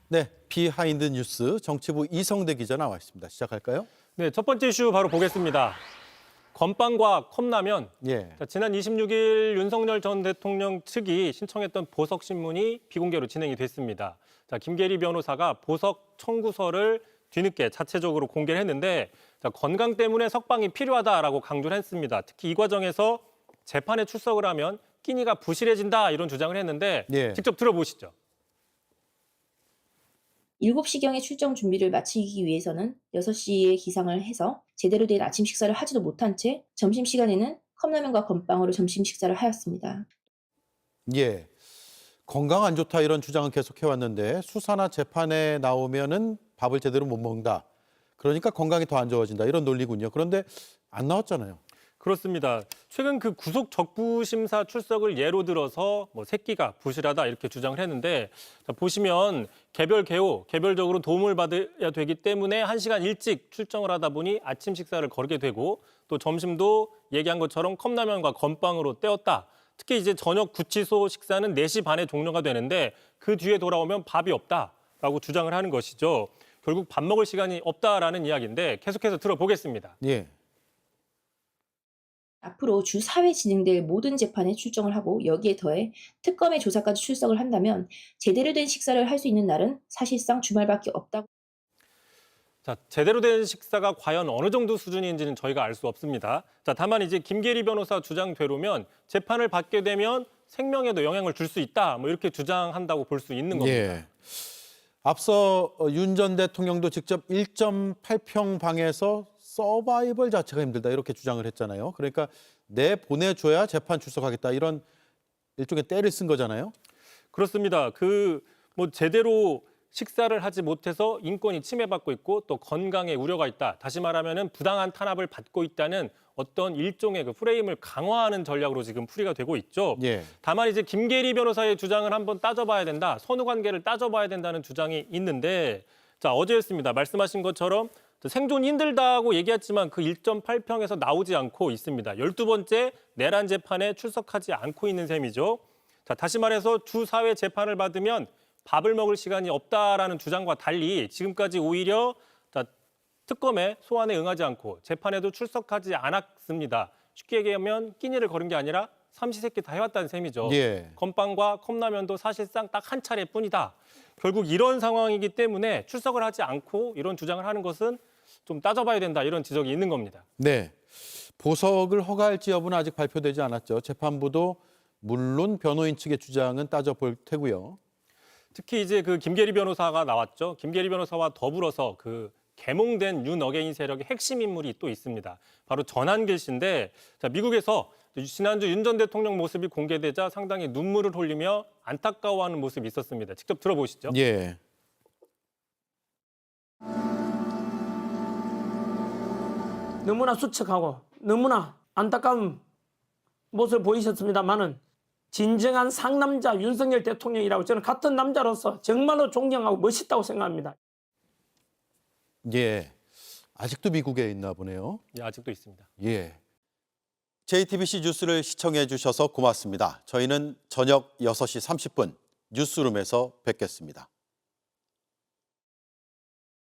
네, 비하인드 뉴스 정치부 이성대 기자 나와 있습니다. 시작할까요? 네, 첫 번째 이슈 바로 보겠습니다. 건빵과 컵라면. 예. 자, 지난 26일 윤석열 전 대통령 측이 신청했던 보석 신문이 비공개로 진행이 됐습니다. 자, 김계리 변호사가 보석 청구서를 뒤늦게 자체적으로 공개를 했는데 자, 건강 때문에 석방이 필요하다라고 강조를 했습니다. 특히 이 과정에서 재판에 출석을 하면 끼니가 부실해진다 이런 주장을 했는데 예. 직접 들어보시죠. 7시경에 출정 준비를 마치기 위해서는 6시에 기상을 해서 제대로 된 아침 식사를 하지도 못한 채 점심시간에는 컵라면과 건빵으로 점심 식사를 하였습니다. 예. 건강 안 좋다 이런 주장은 계속 해왔는데 수사나 재판에 나오면은 밥을 제대로 못 먹는다. 그러니까 건강이 더 안 좋아진다 이런 논리군요. 그런데 안 나왔잖아요. 그렇습니다. 최근 그 구속 적부 심사 출석을 예로 들어서 새끼가 부실하다 이렇게 주장을 했는데 자, 보시면 개별 개호, 개별적으로 도움을 받아야 되기 때문에 1시간 일찍 출정을 하다 보니 아침 식사를 거르게 되고 또 점심도 얘기한 것처럼 컵라면과 건빵으로 때웠다. 특히 이제 저녁 구치소 식사는 4시 반에 종료가 되는데 그 뒤에 돌아오면 밥이 없다라고 주장을 하는 것이죠. 결국 밥 먹을 시간이 없다라는 이야기인데 계속해서 들어보겠습니다. 예. 앞으로 주 4회 진행될 모든 재판에 출정을 하고 여기에 더해 특검의 조사까지 출석을 한다면 제대로 된 식사를 할 수 있는 날은 사실상 주말밖에 없다고. 자, 제대로 된 식사가 과연 어느 정도 수준인지는 저희가 알 수 없습니다. 자, 다만 이제 김계리 변호사 주장대로면 재판을 받게 되면 생명에도 영향을 줄 수 있다. 이렇게 주장한다고 볼 수 있는 겁니다. 예. 앞서 윤 전 대통령도 직접 1.8평 방에서 서바이벌 자체가 힘들다 이렇게 주장을 했잖아요. 그러니까 내 보내줘야 재판 출석하겠다 이런 일종의 때를 쓴 거잖아요. 그렇습니다. 제대로 식사를 하지 못해서 인권이 침해받고 있고 또 건강에 우려가 있다. 다시 말하면은 부당한 탄압을 받고 있다는 어떤 일종의 그 프레임을 강화하는 전략으로 지금 풀이가 되고 있죠. 예. 다만 이제 김계리 변호사의 주장을 한번 따져봐야 된다. 선후 관계를 따져봐야 된다는 주장이 있는데 자, 어제였습니다. 말씀하신 것처럼 생존이 힘들다고 얘기했지만 그 1.8평에서 나오지 않고 있습니다. 12번째 내란 재판에 출석하지 않고 있는 셈이죠. 자, 다시 말해서 주 4회 재판을 받으면 밥을 먹을 시간이 없다라는 주장과 달리 지금까지 오히려 특검의 소환에 응하지 않고 재판에도 출석하지 않았습니다. 쉽게 얘기하면 끼니를 거른 게 아니라 삼시세끼 다 해왔다는 셈이죠. 예. 건빵과 컵라면도 사실상 딱 한 차례뿐이다. 결국 이런 상황이기 때문에 출석을 하지 않고 이런 주장을 하는 것은 좀 따져봐야 된다 이런 지적이 있는 겁니다. 네. 보석을 허가할지 여부는 아직 발표되지 않았죠. 재판부도 물론 변호인 측의 주장은 따져볼 테고요. 특히 이제 그 김계리 변호사가 나왔죠. 김계리 변호사와 더불어서 그 계몽된 윤 어게인 세력의 핵심 인물이 또 있습니다. 바로 전한길 씨인데 자, 미국에서 지난주 윤 전 대통령 모습이 공개되자 상당히 눈물을 흘리며 안타까워하는 모습이 있었습니다. 직접 들어보시죠. 예. 너무나 수척하고 너무나 안타까운 모습을 보이셨습니다만은 진정한 상남자 윤석열 대통령이라고 저는 같은 남자로서 정말로 존경하고 멋있다고 생각합니다. 예. 아직도 미국에 있나 보네요. 예, 아직도 있습니다. 예. JTBC 뉴스를 시청해 주셔서 고맙습니다. 저희는 저녁 6시 30분 뉴스룸에서 뵙겠습니다.